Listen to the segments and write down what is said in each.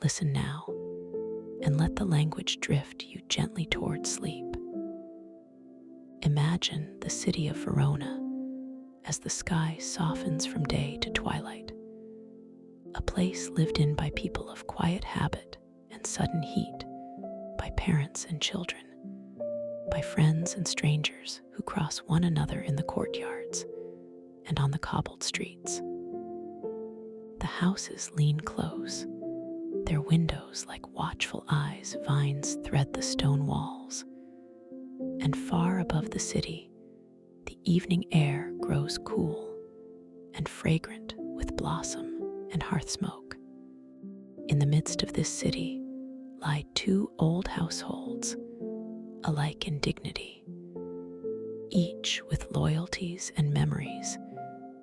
Listen now, and let the language drift you gently toward sleep. Imagine the city of Verona as the sky softens from day to twilight, a place lived in by people of quiet habit and sudden heat, by parents and children, by friends and strangers who cross one another in the courtyards and on the cobbled streets. The houses lean close, their windows like watchful eyes, vines thread the stone walls, and far above the city, the evening air grows cool and fragrant with blossom and hearth smoke. In the midst of this city lie two old households, alike in dignity, each with loyalties and memories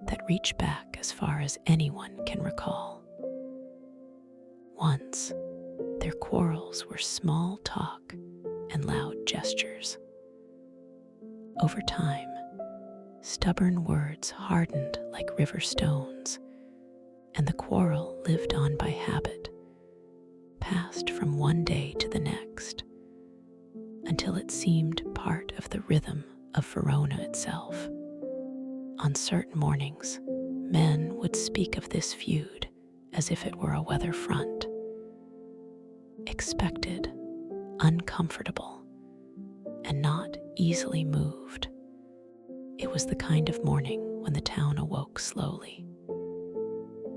that reach back as far as anyone can recall. Once, their quarrels were small talk and loud gestures. Over time, stubborn words hardened like river stones, and the quarrel lived on by habit, passed from one day to the next, until it seemed part of the rhythm of Verona itself. On certain mornings, men would speak of this feud as if it were a weather front. Expected, uncomfortable, and not easily moved. It was the kind of morning when the town awoke slowly.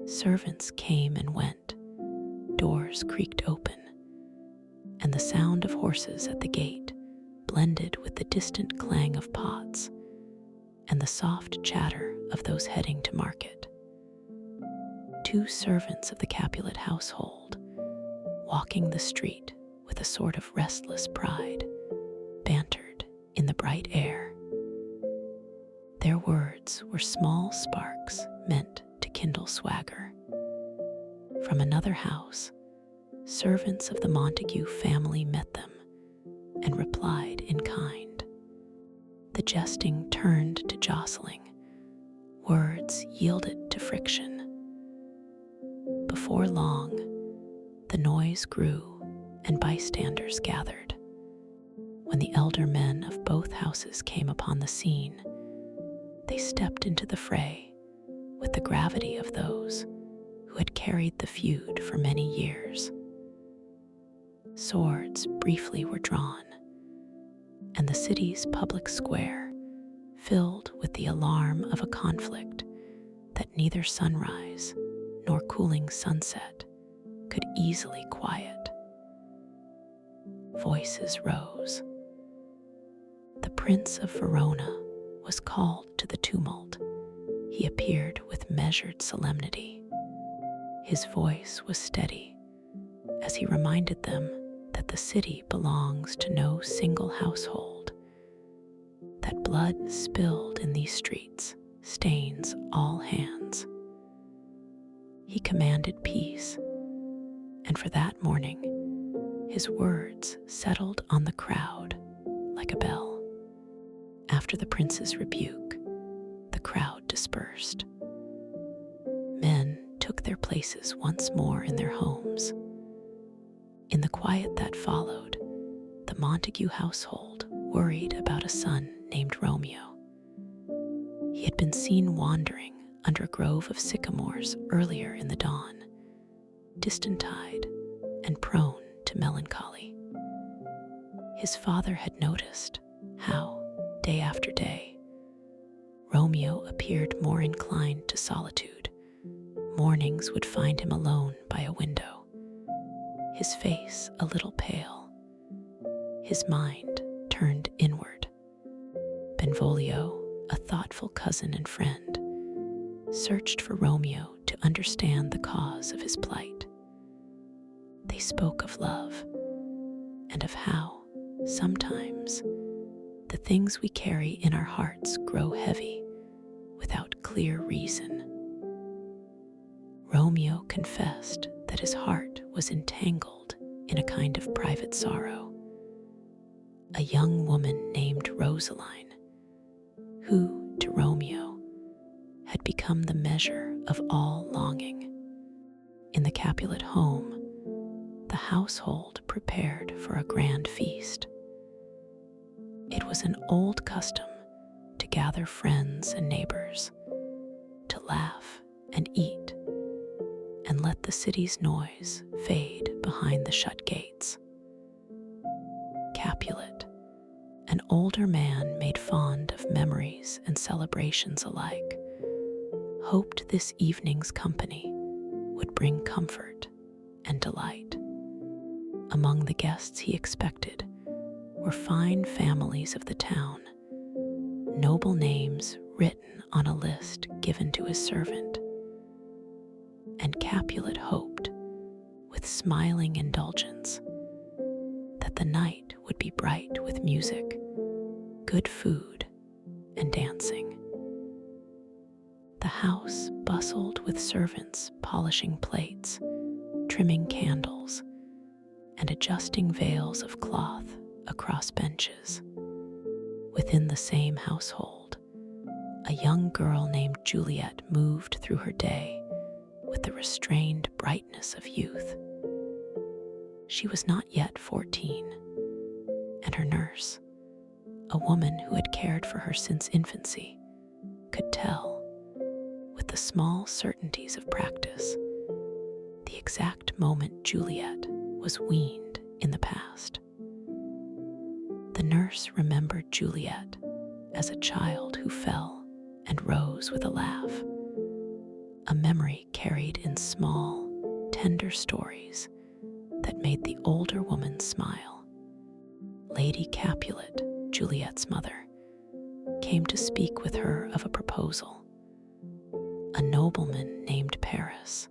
Servants came and went, doors creaked open, and the sound of horses at the gate blended with the distant clang of pots and the soft chatter of those heading to market. Two servants of the Capulet household, walking the street with a sort of restless pride, bantered in the bright air. Their words were small sparks meant to kindle swagger. From another house, servants of the Montague family met them and replied in kind. The jesting turned to jostling, words yielded to friction. Before long, the noise grew and bystanders gathered. When the elder men of both houses came upon the scene, they stepped into the fray with the gravity of those who had carried the feud for many years. Swords briefly were drawn, and the city's public square filled with the alarm of a conflict that neither sunrise nor cooling sunset could easily quiet. Voices rose. The Prince of Verona was called to the tumult. He appeared with measured solemnity. His voice was steady as he reminded them that the city belongs to no single household, that blood spilled in these streets stains all hands. He commanded peace, and for that morning, his words settled on the crowd like a bell. After the prince's rebuke, the crowd dispersed. Men took their places once more in their homes. In the quiet that followed, the Montague household worried about a son named Romeo. He had been seen wandering under a grove of sycamores earlier in the dawn, distant-eyed and prone to melancholy. His father had noticed how, day after day, Romeo appeared more inclined to solitude. Mornings would find him alone by a window, his face a little pale, his mind turned inward. Benvolio, a thoughtful cousin and friend, searched for Romeo to understand the cause of his plight. They spoke of love and of how, sometimes, the things we carry in our hearts grow heavy without clear reason. Romeo confessed that his heart was entangled in a kind of private sorrow. A young woman named Rosaline, who, to Romeo, had become the measure of all longing. In the Capulet home, household prepared for a grand feast. It was an old custom to gather friends and neighbors, to laugh and eat, and let the city's noise fade behind the shut gates. Capulet, an older man made fond of memories and celebrations alike, hoped this evening's company would bring comfort and delight. Among the guests he expected were fine families of the town, noble names written on a list given to his servant. And Capulet hoped, with smiling indulgence, that the night would be bright with music, good food, and dancing. The house bustled with servants polishing plates, trimming candles, and adjusting veils of cloth across benches. Within the same household, a young girl named Juliet moved through her day with the restrained brightness of youth. She was not yet 14, and her nurse, a woman who had cared for her since infancy, could tell, with the small certainties of practice, the exact moment Juliet was weaned in the past. The nurse remembered Juliet as a child who fell and rose with a laugh, a memory carried in small, tender stories that made the older woman smile. Lady Capulet, Juliet's mother, came to speak with her of a proposal. A nobleman named Paris,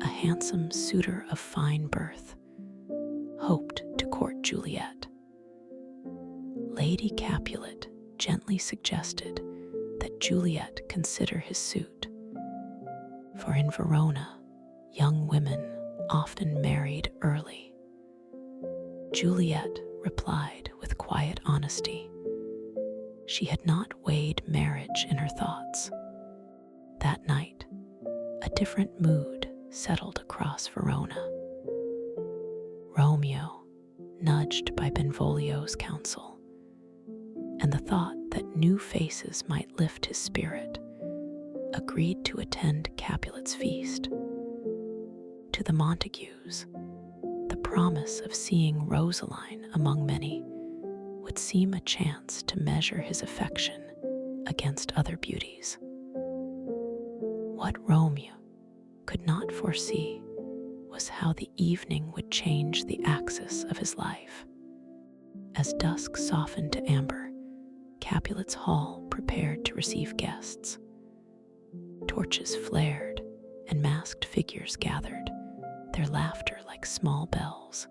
a handsome suitor of fine birth, hoped to court Juliet. Lady Capulet gently suggested that Juliet consider his suit, for in Verona, young women often married early. Juliet replied with quiet honesty. She had not weighed marriage in her thoughts. That night, a different mood settled across Verona. Romeo, nudged by Benvolio's counsel, and the thought that new faces might lift his spirit, agreed to attend Capulet's feast. To the Montagues, the promise of seeing Rosaline among many would seem a chance to measure his affection against other beauties. What Romeo could not foresee was how the evening would change the axis of his life. As dusk softened to amber, Capulet's hall prepared to receive guests. Torches flared and masked figures gathered, their laughter like small bells.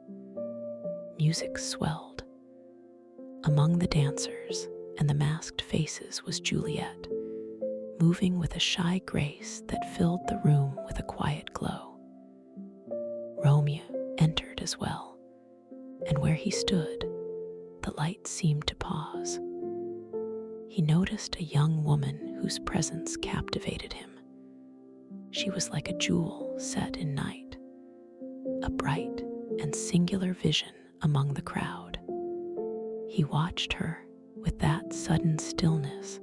Music swelled. Among the dancers and the masked faces was Juliet, moving with a shy grace that filled the room with a quiet glow. Romeo entered as well, and where he stood, the light seemed to pause. He noticed a young woman whose presence captivated him. She was like a jewel set in night, a bright and singular vision among the crowd. He watched her with that sudden stillness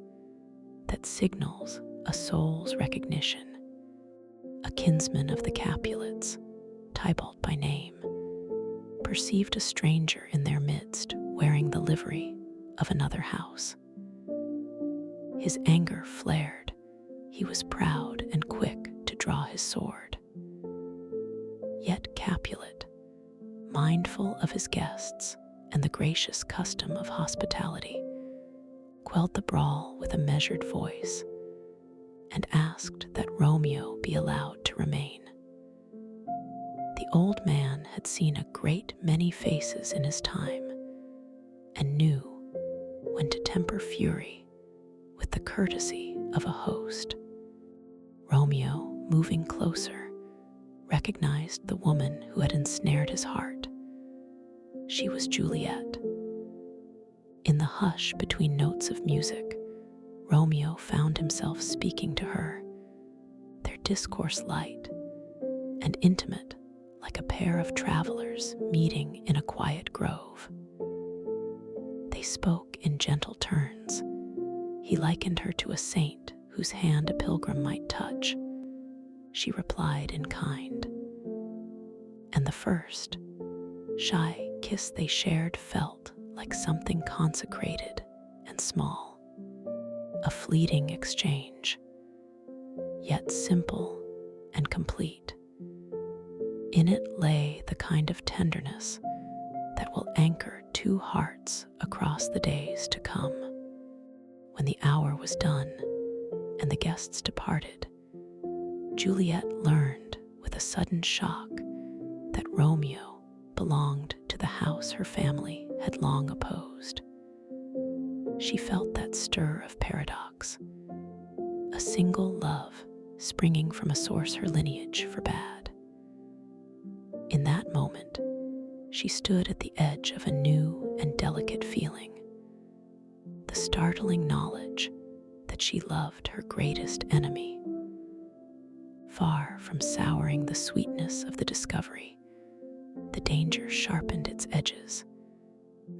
that signals a soul's recognition. A kinsman of the Capulets, Tybalt by name, perceived a stranger in their midst wearing the livery of another house. His anger flared. He was proud and quick to draw his sword. Yet Capulet, mindful of his guests and the gracious custom of hospitality, quelled the brawl with a measured voice and asked that Romeo be allowed to remain. The old man had seen a great many faces in his time and knew when to temper fury with the courtesy of a host. Romeo, moving closer, recognized the woman who had ensnared his heart. She was Juliet. In the hush between notes of music, Romeo found himself speaking to her, their discourse light and intimate like a pair of travelers meeting in a quiet grove. They spoke in gentle turns. He likened her to a saint whose hand a pilgrim might touch. She replied in kind. And the first, shy kiss they shared felt like something consecrated and small, a fleeting exchange, yet simple and complete. In it lay the kind of tenderness that will anchor two hearts across the days to come. When the hour was done and the guests departed, Juliet learned with a sudden shock that Romeo belonged to the house her family had long opposed. She felt that stir of paradox, a single love springing from a source her lineage forbade. In that moment, she stood at the edge of a new and delicate feeling, the startling knowledge that she loved her greatest enemy. Far from souring the sweetness of the discovery, the danger sharpened its edges,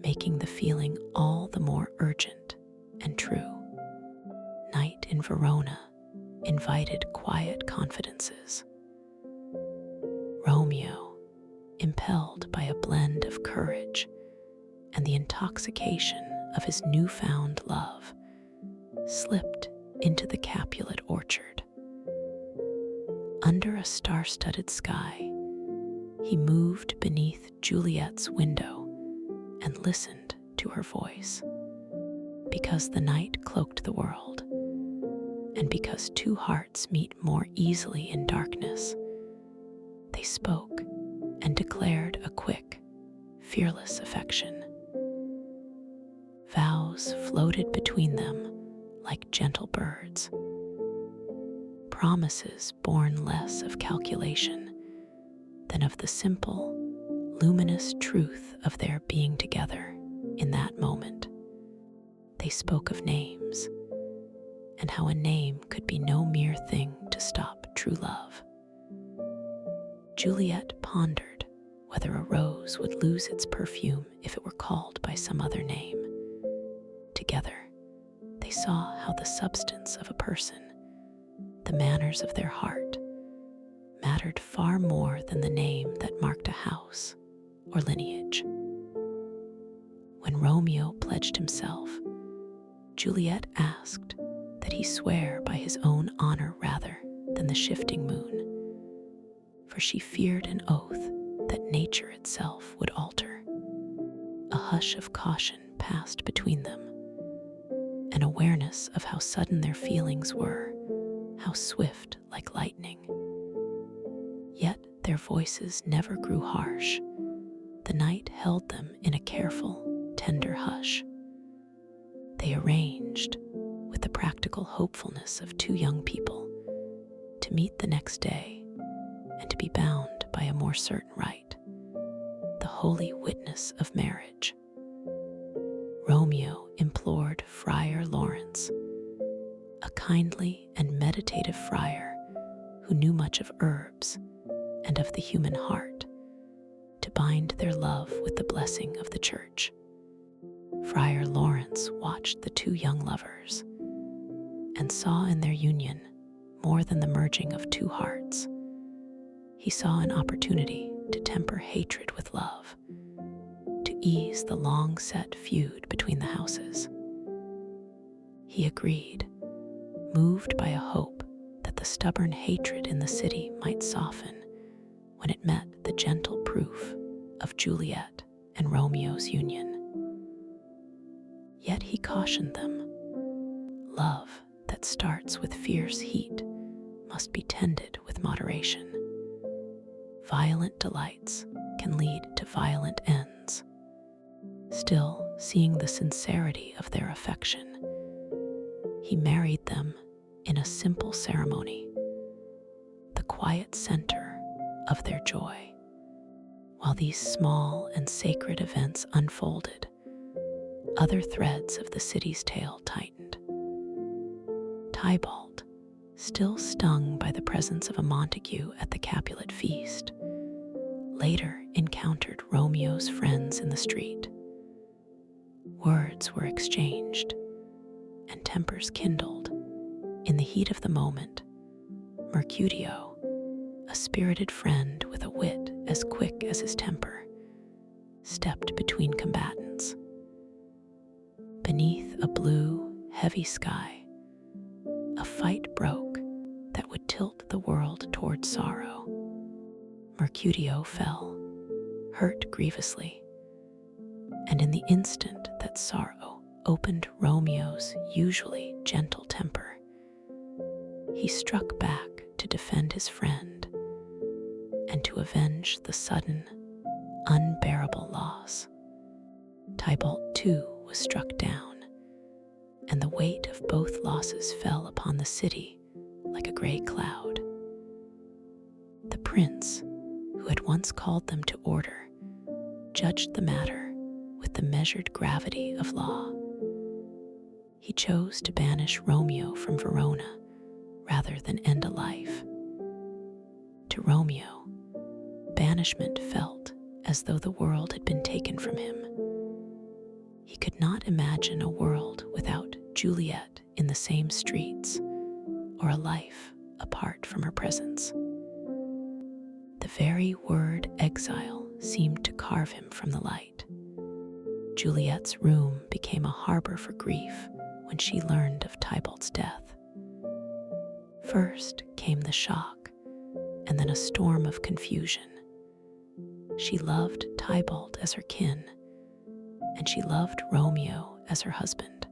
making the feeling all the more urgent and true. Night in Verona invited quiet confidences. Romeo, impelled by a blend of courage and the intoxication of his newfound love, slipped into the Capulet orchard. Under a star-studded sky, he moved beneath Juliet's window and listened to her voice. Because the night cloaked the world, and because two hearts meet more easily in darkness, they spoke and declared a quick, fearless affection. Vows floated between them like gentle birds, promises born less of calculation than of the simple, luminous truth of their being together in that moment. They spoke of names, and how a name could be no mere thing to stop true love. Juliet pondered whether a rose would lose its perfume if it were called by some other name. Together, they saw how the substance of a person, the manners of their heart, mattered far more than the name that marked a house or lineage. When Romeo pledged himself, Juliet asked that he swear by his own honor rather than the shifting moon, for she feared an oath that nature itself would alter. A hush of caution passed between them, an awareness of how sudden their feelings were, how swift like lightning. Yet their voices never grew harsh. The night held them in a careful, tender hush. They arranged, with the practical hopefulness of two young people, to meet the next day and to be bound by a more certain rite, the holy witness of marriage. Romeo implored Friar Lawrence, a kindly and meditative friar who knew much of herbs and of the human heart, to bind their love with the blessing of the church. Friar Lawrence watched the two young lovers and saw in their union more than the merging of two hearts. He saw an opportunity to temper hatred with love, to ease the long-set feud between the houses. He agreed, moved by a hope that the stubborn hatred in the city might soften when it met the gentle proof of Juliet and Romeo's union. Yet he cautioned them, love that starts with fierce heat must be tended with moderation. Violent delights can lead to violent ends. Still, seeing the sincerity of their affection, he married them in a simple ceremony, the quiet center of their joy. While these small and sacred events unfolded, other threads of the city's tale tightened. later encountered Romeo's friends in the street. Words were exchanged, and tempers kindled. In the heat of the moment, Mercutio, a spirited friend with a wit as quick as his temper, stepped between combatants. Beneath a blue, heavy sky, a fight broke that would tilt the world toward sorrow. Mercutio fell, hurt grievously, and in the instant that sorrow opened Romeo's usually gentle temper, he struck back to defend his friend and to avenge the sudden, unbearable loss. Tybalt too was struck down, and the weight of both losses fell upon the city like a gray cloud. The prince, who had once called them to order, judged the matter with the measured gravity of law. He chose to banish Romeo from Verona rather than end a life. To Romeo, banishment felt as though the world had been taken from him. He could not imagine a world without Juliet in the same streets, or a life apart from her presence. The very word exile seemed to carve him from the light. Juliet's room became a harbor for grief when she learned of Tybalt's death. First came the shock, and then a storm of confusion. She loved Tybalt as her kin, and she loved Romeo as her husband.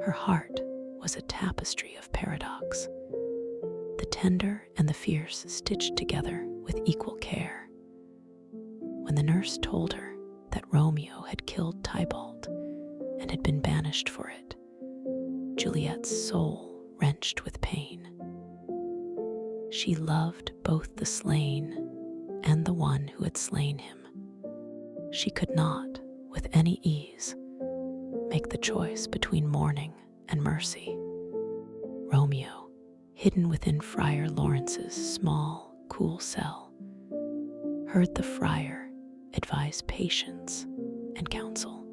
Her heart was a tapestry of paradox, the tender and the fierce stitched together with equal care. When the nurse told her that Romeo had killed Tybalt and had been banished for it, Juliet's soul wrenched with pain. She loved both the slain and the one who had slain him. She could not, with any ease, make the choice between mourning and mercy. Romeo, hidden within Friar Lawrence's small, cool cell, heard the friar advise patience and counsel.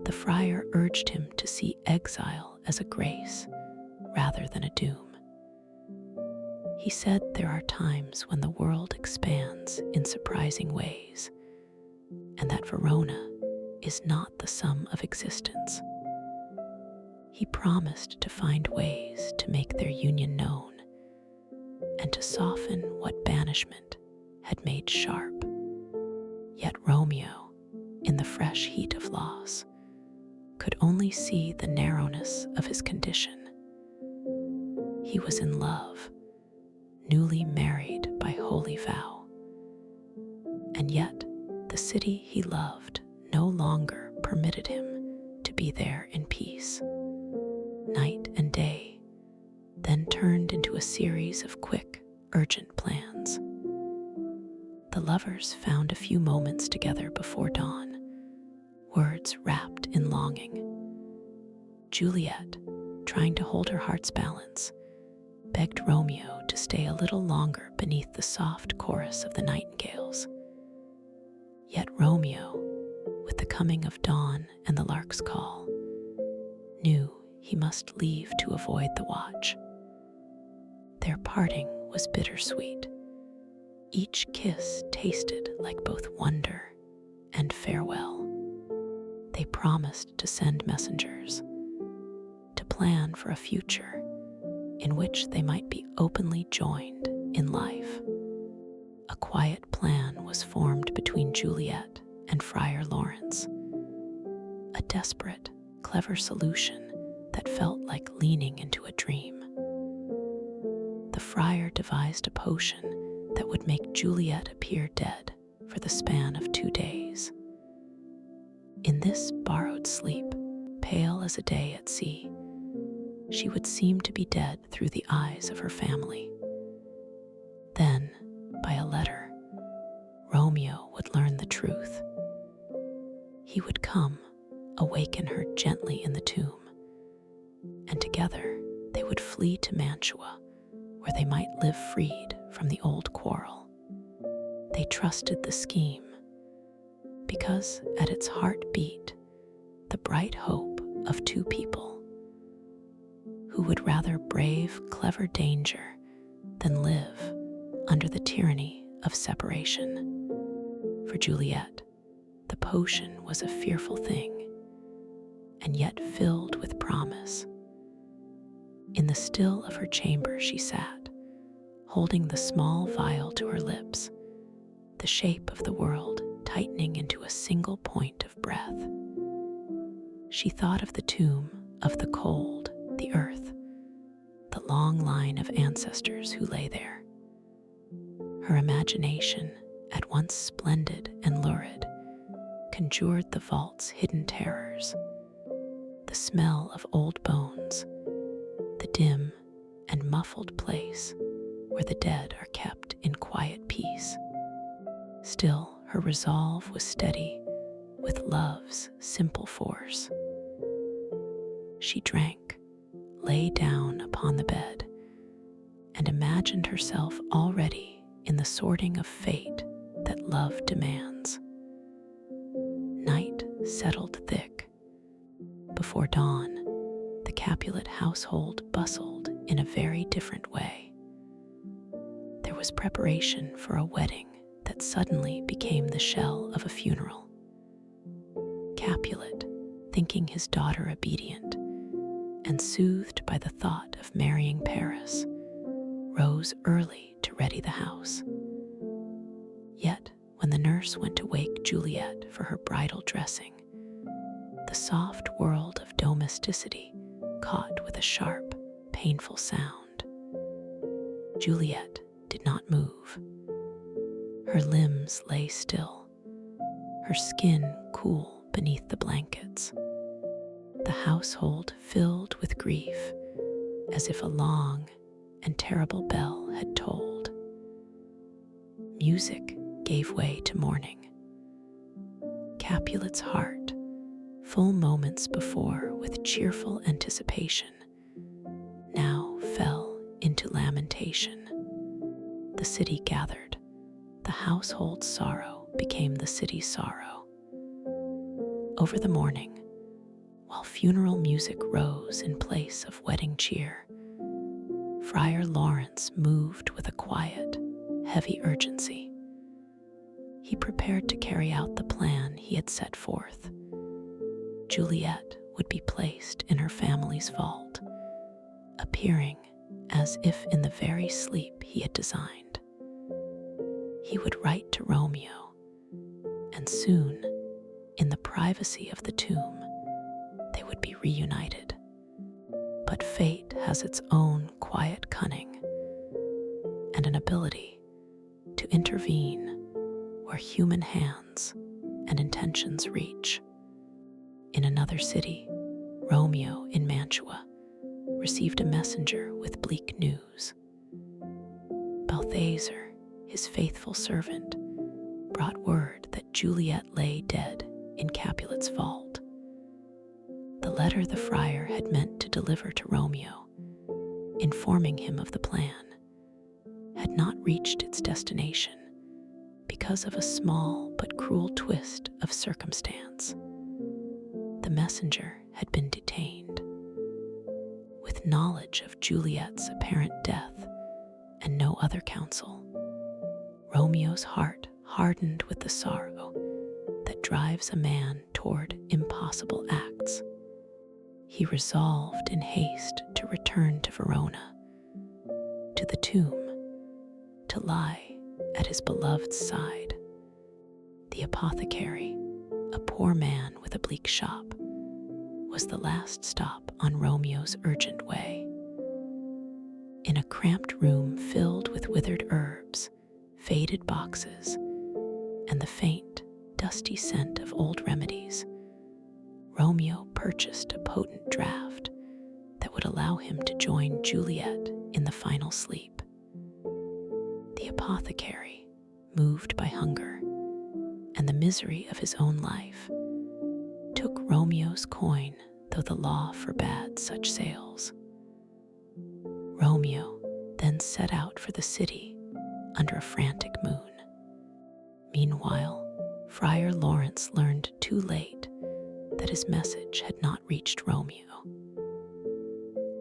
The friar urged him to see exile as a grace rather than a doom. He said there are times when the world expands in surprising ways, and that Verona is not the sum of existence. He promised to find ways to make their union known and to soften what banishment had made sharp. Yet Romeo, in the fresh heat of loss, could only see the narrowness of his condition. He was in love, newly married by holy vow, and yet the city he loved no longer permitted him to be there in peace. Night and day then turned into a series of quick, urgent plans. The lovers found a few moments together before dawn, words wrapped in longing. Juliet, trying to hold her heart's balance, begged Romeo to stay a little longer beneath the soft chorus of the nightingales. Yet Romeo, with the coming of dawn and the lark's call, knew he must leave to avoid the watch. Their parting was bittersweet. Each kiss tasted like both wonder and farewell. They promised to send messengers, to plan for a future in which they might be openly joined in life. A quiet plan was formed between Juliet and Friar Lawrence, a desperate, clever solution that felt like leaning into a dream. The friar devised a potion that would make Juliet appear dead for the span of 2 days. In this borrowed sleep, pale as a day at sea, she would seem to be dead through the eyes of her family. Then, by a letter, Romeo would learn the truth. He would come, awaken her gently in the tomb, and together they would flee to Mantua, where they might live freed from the old quarrel. They trusted the scheme because at its heart beat the bright hope of two people who would rather brave clever danger than live under the tyranny of separation. For Juliet, the potion was a fearful thing, and yet filled with promise. In the still of her chamber she sat, holding the small vial to her lips, the shape of the world tightening into a single point of breath. She thought of the tomb, of the cold, the earth, the long line of ancestors who lay there. Her imagination, at once splendid and lurid, conjured the vault's hidden terrors, the smell of old bones, the dim and muffled place where the dead are kept in quiet peace. Still, her resolve was steady with love's simple force. She drank, lay down upon the bed, and imagined herself already in the sorting of fate that love demands. Night settled thick. Before dawn, the Capulet household bustled in a very different way. There was preparation for a wedding that suddenly became the shell of a funeral. Capulet, thinking his daughter obedient, and soothed by the thought of marrying Paris, rose early to ready the house. Yet, when the nurse went to wake Juliet for her bridal dressing, the soft world of domesticity caught with a sharp, painful sound. Juliet did not move. Her limbs lay still, her skin cool beneath the blankets. The household filled with grief, as if a long and terrible bell had tolled. Music gave way to mourning. Capulet's heart, full moments before with cheerful anticipation, now fell into lamentation. The city gathered. The household's sorrow became the city's sorrow. Over the morning, while funeral music rose in place of wedding cheer, Friar Lawrence moved with a quiet, heavy urgency. He prepared to carry out the plan he had set forth. Juliet would be placed in her family's vault, appearing as if in the very sleep he had designed. He would write to Romeo, and soon, in the privacy of the tomb, they would be reunited. But fate has its own quiet cunning and an ability to intervene where human hands and intentions reach. In another city, Romeo in Mantua received a messenger with bleak news. Balthazar, his faithful servant, brought word that Juliet lay dead in Capulet's vault. The letter the friar had meant to deliver to Romeo, informing him of the plan, had not reached its destination because of a small but cruel twist of circumstance. The messenger had been detained. With knowledge of Juliet's apparent death and no other counsel, Romeo's heart hardened with the sorrow that drives a man toward impossible acts. He resolved in haste to return to Verona, to the tomb, to lie at his beloved's side. The apothecary, a poor man with a bleak shop, was the last stop on Romeo's urgent way. In a cramped room filled with withered herbs, faded boxes, and the faint, dusty scent of old remedies, Romeo purchased a potent draught that would allow him to join Juliet in the final sleep. The apothecary, moved by hunger and the misery of his own life, took Romeo's coin, though the law forbade such sales. Romeo then set out for the city under a frantic moon. Meanwhile, Friar Lawrence learned too late that his message had not reached Romeo.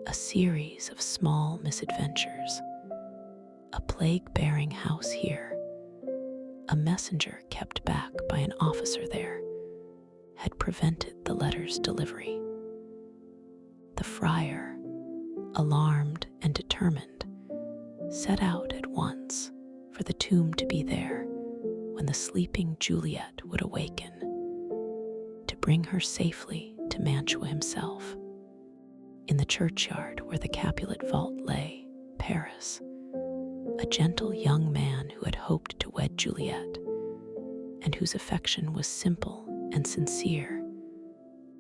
A series of small misadventures, a plague-bearing house here, a messenger kept back by an officer there, had prevented the letter's delivery. The friar, alarmed and determined, set out at once for the tomb to be there when the sleeping Juliet would awaken, to bring her safely to Mantua himself. In the churchyard where the Capulet vault lay, Paris, a gentle young man who had hoped to wed Juliet, and whose affection was simple and sincere,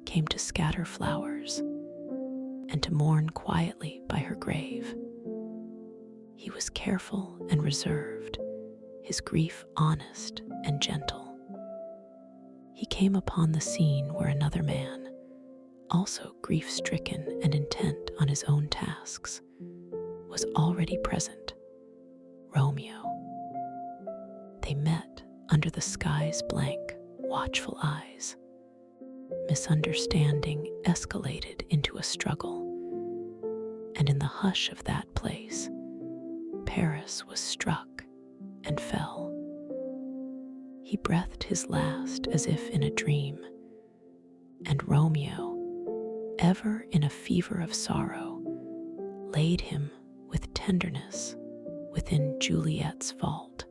came to scatter flowers and to mourn quietly by her grave. He was careful and reserved, his grief honest and gentle. He came upon the scene where another man, also grief-stricken and intent on his own tasks, was already present, Romeo. They met under the sky's blank, watchful eyes. Misunderstanding escalated into a struggle, and in the hush of that place, Paris was struck and fell. He breathed his last as if in a dream, and Romeo, ever in a fever of sorrow, laid him with tenderness within Juliet's vault.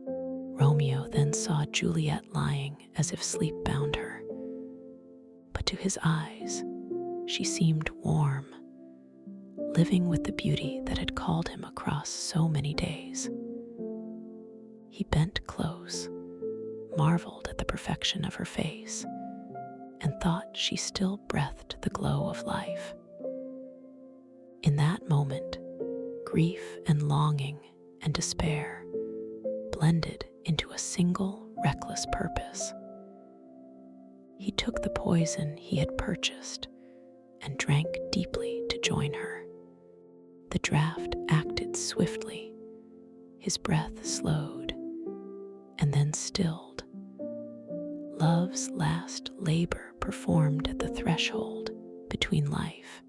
Romeo then saw Juliet lying as if sleep bound her, but to his eyes she seemed warm, living with the beauty that had called him across so many days. He bent close, marveled at the perfection of her face, and thought she still breathed the glow of life. In that moment, grief and longing and despair blended into a single reckless purpose. He took the poison he had purchased and drank deeply to join her. The draught acted swiftly, his breath slowed and then stilled. Love's last labor performed at the threshold between life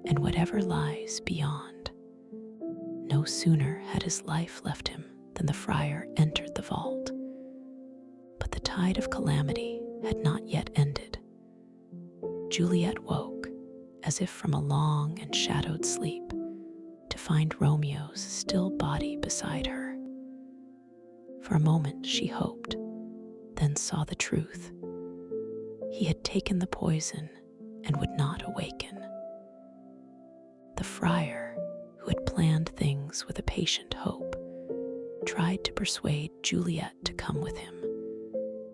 and whatever lies beyond. No sooner had his life left him than the friar entered the vault. But the tide of calamity had not yet ended. Juliet woke, as if from a long and shadowed sleep, to find Romeo's still body beside her. For a moment she hoped, then saw the truth. He had taken the poison and would not awaken. The friar, who had planned things with a patient hope, tried to persuade Juliet to come with him,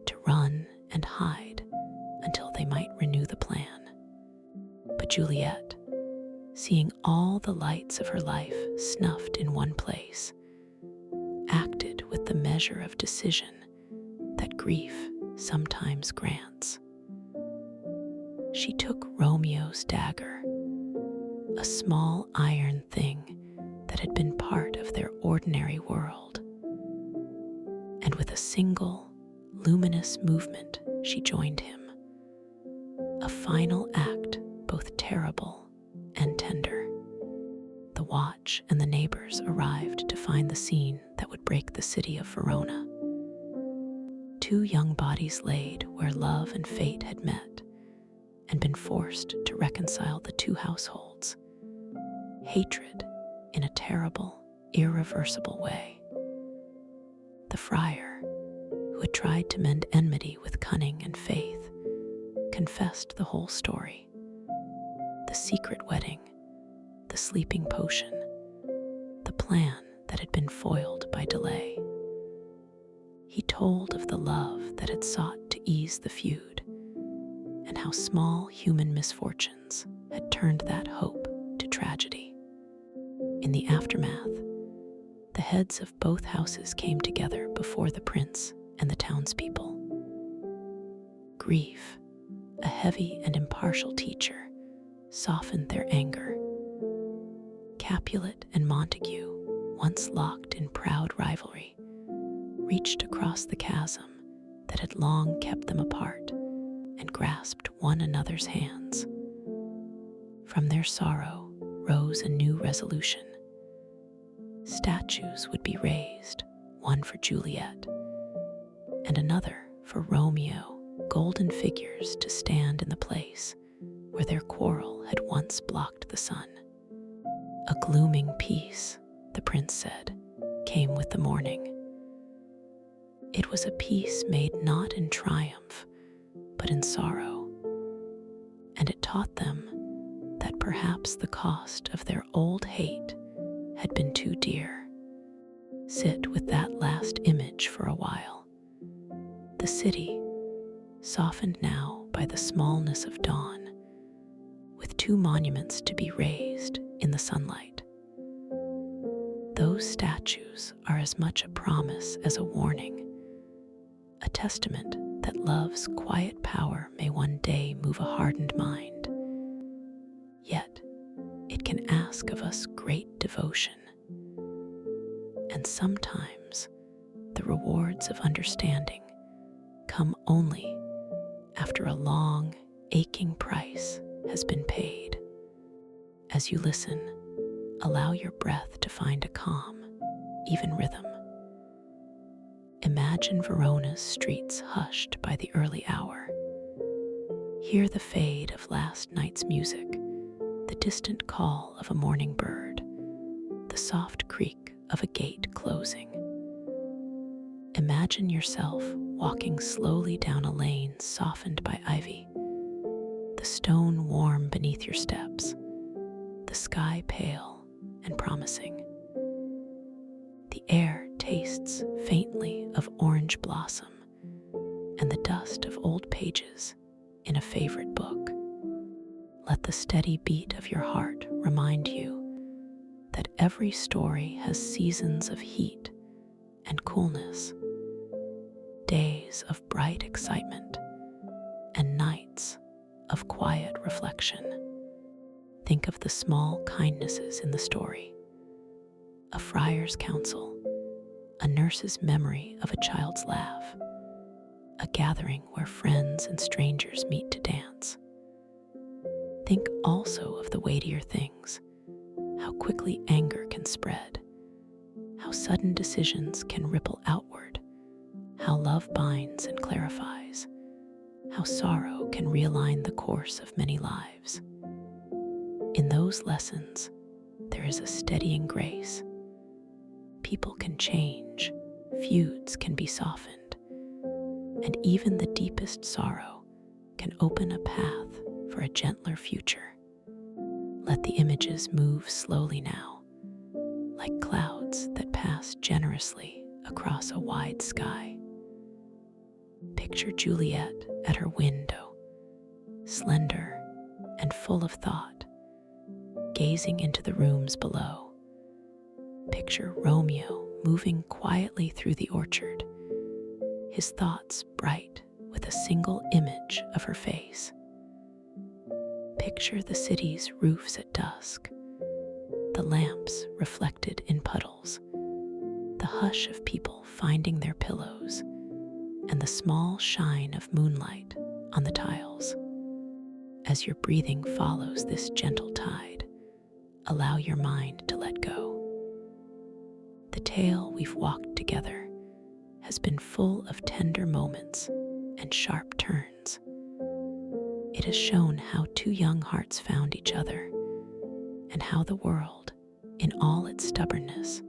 to run and hide until they might renew the plan. But Juliet, seeing all the lights of her life snuffed in one place, acted with the measure of decision that grief sometimes grants. She took Romeo's dagger, a small iron thing that had been part of their ordinary world, and with a single, luminous movement she joined him. A final act both terrible and tender. The watch and the neighbors arrived to find the scene that would break the city of Verona. Two young bodies laid where love and fate had met and been forced to reconcile the two households. Hatred in a terrible, irreversible way. The friar, who had tried to mend enmity with cunning and faith, confessed the whole story. The secret wedding, the sleeping potion, the plan that had been foiled by delay. He told of the love that had sought to ease the feud, and how small human misfortunes had turned that hope to tragedy. In the aftermath, the heads of both houses came together before the prince and the townspeople. Grief, a heavy and impartial teacher, softened their anger. Capulet and Montague, once locked in proud rivalry, reached across the chasm that had long kept them apart and grasped one another's hands. From their sorrow rose a new resolution. Statues would be raised, one for Juliet and another for Romeo, golden figures to stand in the place where their quarrel had once blocked the sun. A glooming peace, the prince said, came with the morning. It was a peace made not in triumph, but in sorrow, and it taught them that perhaps the cost of their old hate had been too dear. Sit with that last image for a while. The city, softened now by the smallness of dawn, with two monuments to be raised in the sunlight. Those statues are as much a promise as a warning, a testament that love's quiet power may one day move a hardened mind. Yet, it can ask of us great devotion. And sometimes, the rewards of understanding come only after a long, aching price has been paid. As you listen, allow your breath to find a calm, even rhythm. Imagine Verona's streets hushed by the early hour. Hear the fade of last night's music, the distant call of a morning bird, the soft creak of a gate closing. Imagine yourself walking slowly down a lane softened by ivy, the stone warm beneath your steps, the sky pale and promising. The air tastes faintly of orange blossom and the dust of old pages in a favorite book. Let the steady beat of your heart remind you that every story has seasons of heat and coolness, days of bright excitement and nights of quiet reflection. Think of the small kindnesses in the story: a friar's counsel, a nurse's memory of a child's laugh, a gathering where friends and strangers meet to dance. Think also of the weightier things: how quickly anger can spread, how sudden decisions can ripple outward, how love binds and clarifies, how sorrow can realign the course of many lives. In those lessons, there is a steadying grace. People can change, feuds can be softened, and even the deepest sorrow can open a path for a gentler future. Let the images move slowly now, like clouds that pass generously across a wide sky. Picture Juliet at her window, slender and full of thought, gazing into the rooms below. Picture Romeo moving quietly through the orchard, his thoughts bright with a single image of her face. Picture the city's roofs at dusk, the lamps reflected in puddles, the hush of people finding their pillows, and the small shine of moonlight on the tiles. As your breathing follows this gentle tide, allow your mind to let go. The tale we've walked together has been full of tender moments and sharp turns. It has shown how two young hearts found each other, and how the world, in all its stubbornness,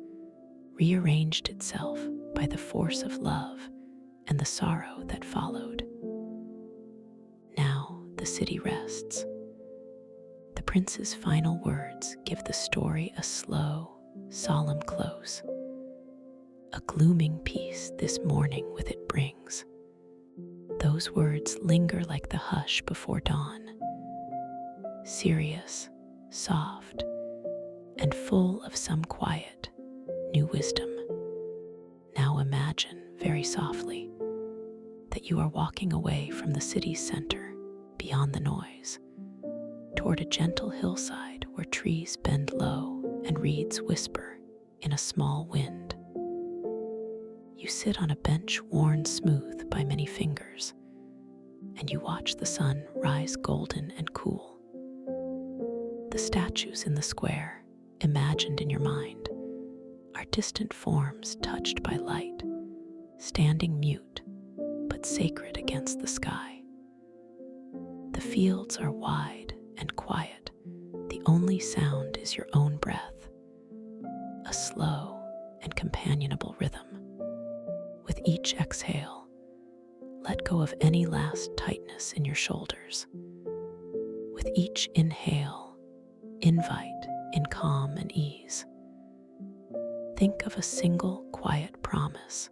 rearranged itself by the force of love and the sorrow that followed. Now the city rests. The prince's final words give the story a slow, solemn close. A glooming peace this morning with it brings. Those words linger like the hush before dawn, serious, soft, and full of some quiet, new wisdom. Now imagine, very softly, that you are walking away from the city's center, beyond the noise, toward a gentle hillside where trees bend low and reeds whisper in a small wind. You sit on a bench worn smooth by many fingers, and you watch the sun rise golden and cool. The statues in the square, imagined in your mind, are distant forms touched by light, standing mute but sacred against the sky. The fields are wide and quiet. The only sound is your own breath, a slow and companionable rhythm. With each exhale, let go of any last tightness in your shoulders. With each inhale, invite in calm and ease. Think of a single quiet promise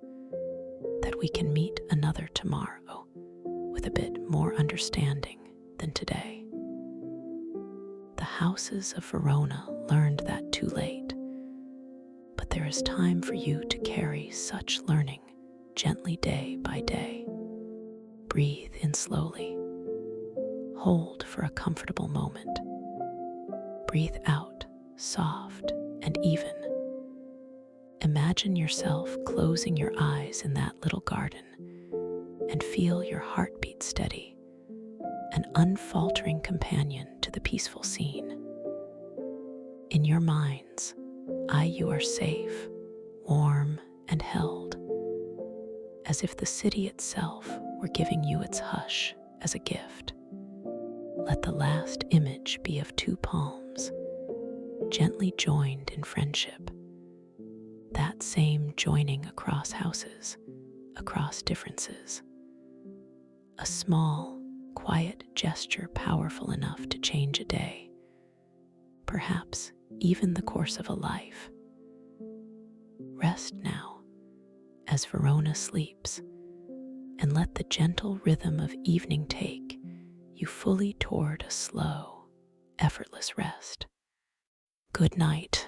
that we can meet another tomorrow with a bit more understanding than today. The houses of Verona learned that too late, but there is time for you to carry such learning gently day by day. Breathe in slowly. Hold for a comfortable moment. Breathe out, soft and even. Imagine yourself closing your eyes in that little garden and feel your heartbeat steady, an unfaltering companion to the peaceful scene. In your mind's eye, you are safe, warm, and held, as if the city itself were giving you its hush as a gift. Let the last image be of two palms, gently joined in friendship. That same joining across houses, across differences. A small, quiet gesture powerful enough to change a day, perhaps even the course of a life. Rest now as Verona sleeps, and let the gentle rhythm of evening take you fully toward a slow, effortless rest. Good night.